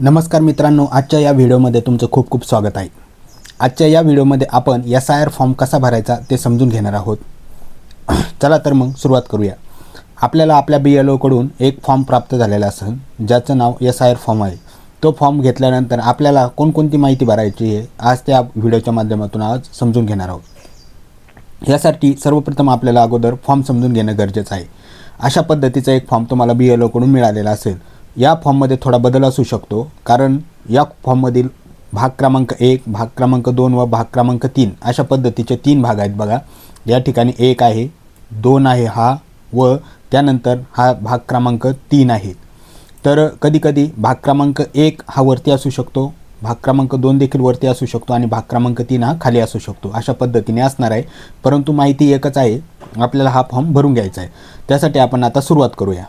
नमस्कार मित्रांनो, आजच्या या व्हिडिओमध्ये तुमचं खूप खूप स्वागत आहे। आजच्या या व्हिडिओमध्ये आपण SIR फॉर्म कसा भरायचा ते समजून घेणार आहोत। चला तर मग सुरुवात करूया। आपल्याला आपल्या BLO कडून एक फॉर्म प्राप्त झालेला असेल ज्याचं नाव SIR फॉर्म आहे। तो फॉर्म घेतल्यानंतर आपल्याला कोणकोणती माहिती भरायची आहे आज त्या व्हिडिओच्या माध्यमातून आज समजून घेणार आहोत। यासाठी सर्वप्रथम आपल्याला अगोदर फॉर्म समजून घेणं गरजेचं आहे। अशा पद्धतीचा एक फॉर्म तुम्हाला BLO कडून मिळालेला असेल। या फॉर्ममध्ये थोडा बदल असू शकतो, कारण या फॉर्ममधील भाग क्रमांक 1, भाग क्रमांक 2 व भाग क्रमांक 3 अशा पद्धतीचे 3 भाग आहेत। बघा, या ठिकाणी 1 आहे, 2 आहे हा, व त्यानंतर हा भाग क्रमांक 3 आहे। तर कधीकधी भाग क्रमांक 1 हा वरती असू शकतो, भाग क्रमांक 2 देखील वरती असू शकतो आणि भाग क्रमांक 3 हा खाली असू शकतो। अशा पद्धतीने असणार आहे, परंतु माहिती एकच आहे। आपल्याला हा फॉर्म भरून घ्यायचा आहे। त्यासाठी आपण आता सुरुवात करूया।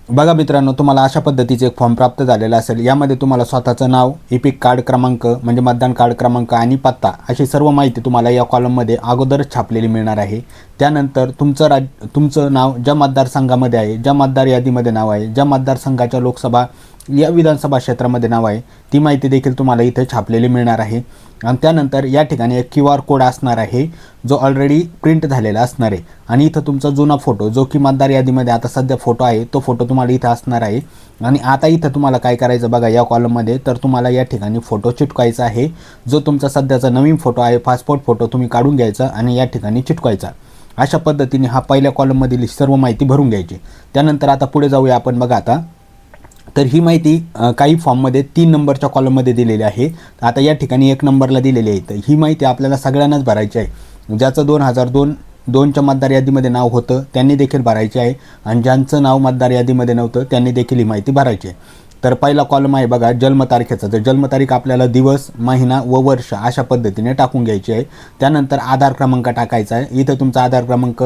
बघा मित्रांनो, तुम्हाला अशा पद्धतीचे एक फॉर्म प्राप्त झालेला असेल। यामध्ये तुम्हाला स्वतःचं नाव, एपिक कार्ड क्रमांक म्हणजे मतदान कार्ड क्रमांक आणि पत्ता अशी सर्व माहिती तुम्हाला या कॉलममध्ये अगोदरच छापलेली मिळणार आहे। त्यानंतर तुमचं नाव ज्या मतदारसंघामध्ये आहे, ज्या मतदार यादीमध्ये नाव आहे, ज्या मतदारसंघाच्या लोकसभा या विधानसभा क्षेत्रामध्ये नाव आहे, ती माहिती देखील तुम्हाला इथे छापलेली मिळणार आहे। आणि त्यानंतर या ठिकाणी एक QR कोड असणार आहे जो ऑलरेडी प्रिंट झालेला असणार आहे। आणि इथं तुमचा जुना फोटो जो की मतदार यादीमध्ये आता सध्या फोटो आहे तो फोटो तुम्हाला इथं असणार आहे। आणि आता इथं तुम्हाला काय करायचं बघा, या कॉलममध्ये तर तुम्हाला या ठिकाणी फोटो चिटकवायचा आहे। जो तुमचा सध्याचा नवीन फोटो आहे, पासपोर्ट फोटो तुम्ही काढून घ्यायचा आणि या ठिकाणी चिटकवायचा। अशा पद्धतीने हा पहिल्या कॉलममधील सर्व माहिती भरून घ्यायची। त्यानंतर आता पुढे जाऊया आपण। बघा आता तर ही माहिती काही फॉर्ममध्ये 3 नंबरच्या कॉलममध्ये दिलेली आहे। आता या ठिकाणी 1 नंबरला दिलेली आहे। तर ही माहिती आपल्याला सगळ्यांनाच भरायची आहे। ज्याचं 2002च्या मतदार यादीमध्ये नाव होतं त्यांनी देखील भरायचे आहे, आणि ज्यांचं नाव मतदार यादीमध्ये नव्हतं त्यांनी देखील ही माहिती भरायची आहे। तर पहिला कॉलम आहे बघा जन्मतारखेचा। तर जन्मतारीख आपल्याला दिवस, महिना व वर्ष अशा पद्धतीने टाकून घ्यायची आहे। त्यानंतर आधार क्रमांक टाकायचा आहे। इथं तुमचा आधार क्रमांक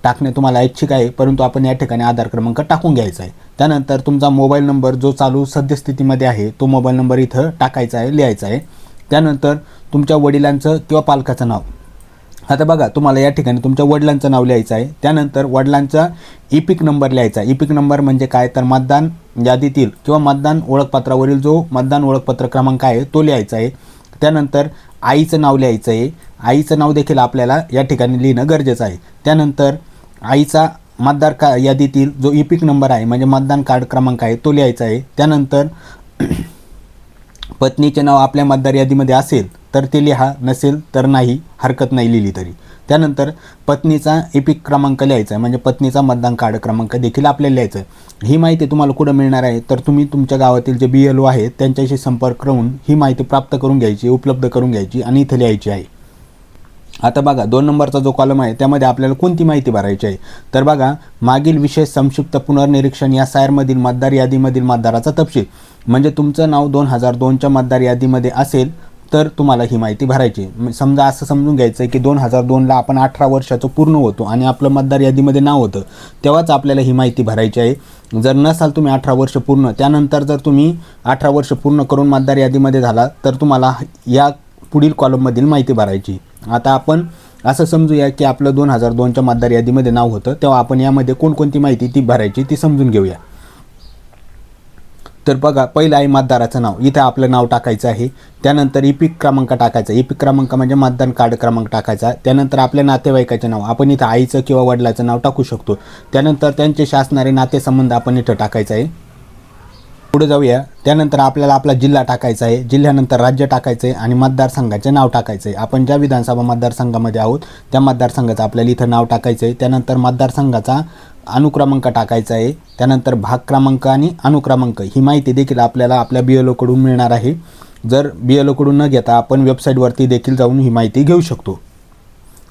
टाकणे तुम्हाला ऐच्छिक आहे, परंतु आपण या ठिकाणी आधार क्रमांक टाकून घ्यायचा आहे। त्यानंतर तुमचा मोबाईल नंबर जो चालू सद्यस्थितीमध्ये आहे तो मोबाईल नंबर इथं टाकायचा आहे, लिहायचा आहे। त्यानंतर तुमच्या वडिलांचं किंवा पालकाचं नाव। आता बघा, तुम्हाला या ठिकाणी तुमच्या वडिलांचं नाव लिहायचं आहे। त्यानंतर वडिलांचा इपिक नंबर लिहायचा आहे। इपिक नंबर म्हणजे काय, तर मतदान यादीतील किंवा मतदान ओळखपत्रावरील जो मतदान ओळखपत्र क्रमांक आहे तो लिहायचा आहे। त्यानंतर आईचं नाव लिहायचं आहे। आईचं नाव देखील आपल्याला या ठिकाणी लिहिणं गरजेचं आहे। त्यानंतर आईचा मतदार यादीतील जो इपिक नंबर आहे म्हणजे मतदान कार्ड क्रमांक आहे तो लिहायचा आहे। त्यानंतर पत्नीचे नाव आपल्या मतदार यादीमध्ये असेल तर ते लिहा, नसेल तर नाही, हरकत नाही लिहिली तरी। त्यानंतर पत्नीचा इपिक क्रमांक लिहायचा आहे, म्हणजे पत्नीचा मतदान कार्ड क्रमांक देखील आपल्याला लिहायचा आहे। ही माहिती तुम्हाला कुठं मिळणार आहे, तर तुम्ही तुमच्या गावातील जे BLO आहेत त्यांच्याशी संपर्क करून ही माहिती प्राप्त करून घ्यायची, उपलब्ध करून घ्यायची आणि इथे लिहायची आहे। आता बघा 2 नंबरचा जो कॉलम आहे त्यामध्ये आपल्याला कोणती माहिती भरायची आहे, तर बघा मागील विशेष संक्षिप्त पुनर्निरीक्षण या SIR मधील मतदार यादीमधील मतदाराचा तपशील। म्हणजे तुमचं नाव 2002च्या मतदार यादीमध्ये असेल तर तुम्हाला ही माहिती भरायची। समजा असं समजून घ्यायचं आहे की 2002ला आपण 18 वर्षाचं पूर्ण होतो आणि आपलं मतदार यादीमध्ये नाव होतं, तेव्हाच आपल्याला ही माहिती भरायची आहे। जर नसाल तुम्ही 18 वर्ष पूर्ण, त्यानंतर जर तुम्ही 18 वर्ष पूर्ण करून मतदार यादीमध्ये झाला तर तुम्हाला या पुढील कॉलममधील माहिती भरायची। आता आपण असं समजूया की आपलं 2002च्या मतदार यादीमध्ये नाव होतं, तेव्हा आपण यामध्ये कोणकोणती माहिती ती भरायची ती समजून घेऊया। तर बघा, पहिलं आहे मतदाराचं नाव। इथं आपलं नाव टाकायचं आहे। त्यानंतर इपिक क्रमांक टाकायचा। इपिक क्रमांक म्हणजे मतदान कार्ड क्रमांक टाकायचा। त्यानंतर आपल्या नातेवाईकाचे नाव, आपण इथं आईचं किंवा वडिलाचं नाव टाकू शकतो। त्यानंतर त्यांच्याशी असणारे नातेसंबंध आपण इथं टाकायचं आहे। पुढे जाऊया। त्यानंतर आपल्याला आपला जिल्हा टाकायचा आहे। जिल्ह्यानंतर राज्य टाकायचं आहे आणि मतदारसंघाचे नाव टाकायचं आहे। आपण ज्या विधानसभा मतदारसंघामध्ये आहोत त्या मतदारसंघाचं आपल्याला इथं नाव टाकायचं आहे। त्यानंतर मतदारसंघाचा अनुक्रमांक टाकायचा आहे। त्यानंतर भाग क्रमांक आणि अनुक्रमांक ही माहिती देखील आपल्याला आपल्या BLO कडून मिळणार आहे। जर BLO कडून न घेता आपण वेबसाईटवरती देखील जाऊन ही माहिती घेऊ शकतो।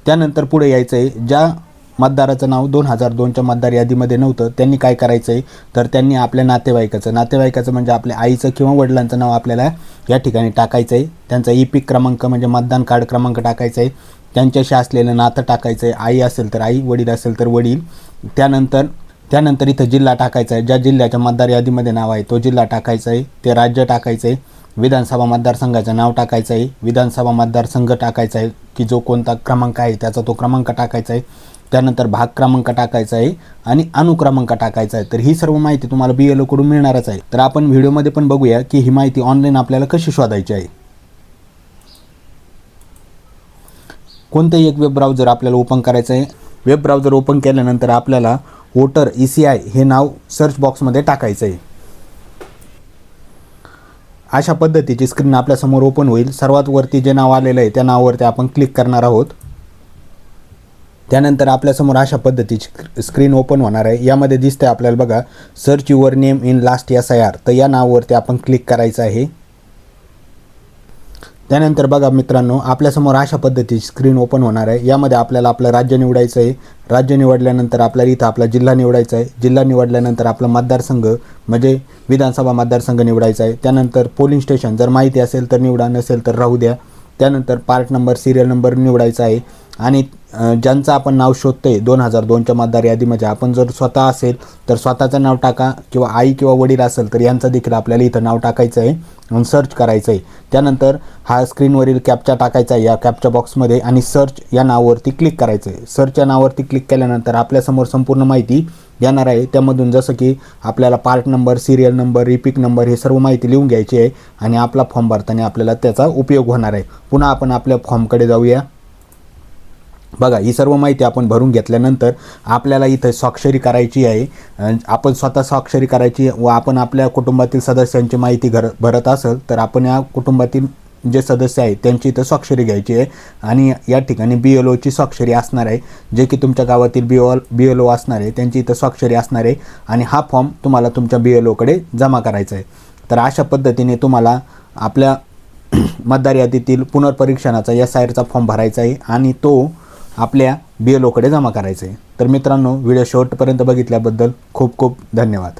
त्यानंतर पुढे यायचं आहे, ज्या मतदाराचं नाव 2002च्या मतदार यादीमध्ये नव्हतं त्यांनी काय करायचं आहे, तर त्यांनी आपल्या नातेवाईकाचं म्हणजे आपल्या आईचं किंवा वडिलांचं नाव आपल्याला या ठिकाणी टाकायचं आहे। त्यांचा इपिक क्रमांक म्हणजे मतदान कार्ड क्रमांक टाकायचा आहे। त्यांच्याशी असलेलं नातं टाकायचं आहे। आई असेल तर आई, वडील असेल तर वडील। त्यानंतर इथं जिल्हा टाकायचा आहे। ज्या जिल्ह्याच्या मतदार यादीमध्ये नाव आहे तो जिल्हा टाकायचा आहे। ते राज्य टाकायचं आहे। विधानसभा मतदारसंघाचं नाव टाकायचं आहे। विधानसभा मतदारसंघ टाकायचा आहे की जो कोणता क्रमांक आहे त्याचा तो क्रमांक टाकायचा आहे। त्यानंतर भाग क्रमांक टाकायचा आहे आणि अनुक्रमांक टाकायचा आहे। तर ही सर्व माहिती तुम्हाला BLO कडून मिळणारच आहे। तर आपण व्हिडिओमध्ये पण बघूया की ही माहिती ऑनलाईन आपल्याला कशी शोधायची आहे। कोणतेही एक वेब ब्राउझर आपल्याला ओपन करायचं आहे। वेब ब्राउझर ओपन केल्यानंतर आपल्याला वोटर ECI हे नाव सर्च बॉक्समध्ये टाकायचं आहे। अशा पद्धतीची स्क्रीन आपल्यासमोर ओपन होईल। सर्वात वरती जे नाव आलेलं आहे त्या नावावरती आपण क्लिक करणार आहोत। त्यानंतर आपल्यासमोर अशा पद्धतीची स्क्रीन ओपन होणार आहे। यामध्ये दिसते आपल्याला बघा search your name in last SIR, तर या नावावरती आपण क्लिक करायचं आहे। त्यानंतर बघा मित्रांनो, आपल्यासमोर अशा पद्धतीची स्क्रीन ओपन होणार आहे। यामध्ये आपल्याला आपलं राज्य निवडायचं आहे। राज्य निवडल्यानंतर आपल्याला इथं आपला जिल्हा निवडायचा आहे। जिल्हा निवडल्यानंतर आपला मतदारसंघ म्हणजे विधानसभा मतदारसंघ निवडायचा आहे। त्यानंतर पोलिंग स्टेशन जर माहिती असेल तर निवडा, नसेल तर राहू द्या। त्यानंतर पार्ट नंबर, सिरियल नंबर निवडायचा आहे। आणि ज्यांचं आपण नाव शोधतोय 2002च्या मतदार यादीमध्ये, आपण जर स्वतः असेल तर स्वतःचं नाव टाका, किंवा आई किंवा वडील असेल तर यांचं देखील आपल्याला इथं नाव टाकायचं आहे आणि सर्च करायचं आहे। त्यानंतर हा स्क्रीनवरील कॅप्चा टाकायचा आहे या कॅप्चा बॉक्समध्ये आणि सर्च या नावावरती क्लिक करायचं आहे। सर्च या नावावरती क्लिक केल्यानंतर आपल्यासमोर संपूर्ण माहिती येणार आहे। त्यामधून जसं की आपल्याला part number, serial number, repeat number हे सर्व माहिती लिहून घ्यायची आहे आणि आपला फॉर्म भरताना आपल्याला त्याचा उपयोग होणार आहे। पुन्हा आपण आपल्या फॉर्मकडे जाऊया। बघा ही सर्व माहिती आपण भरून घेतल्यानंतर आपल्याला इथं स्वाक्षरी करायची आहे। आपण स्वतः स्वाक्षरी करायची व आपण आपल्या कुटुंबातील सदस्यांची माहिती भरत असेल तर आपण या कुटुंबातील जे सदस्य आहेत त्यांची इथं स्वाक्षरी घ्यायची आहे आणि या ठिकाणी BLOची स्वाक्षरी असणार आहे। जे की तुमच्या गावातील BLO असणार आहे त्यांची इथं स्वाक्षरी असणार आहे आणि हा फॉर्म तुम्हाला तुमच्या BLOकडे जमा करायचा आहे। तर अशा पद्धतीने तुम्हाला आपल्या मतदार यादीतील पुनर्परीक्षणाचा SIRचा फॉर्म भरायचा आहे आणि तो आपल्या BLOकडे जमा करायचं आहे। तर मित्रांनो, व्हिडिओ शेवटपर्यंत बघितल्याबद्दल खूप खूप धन्यवाद।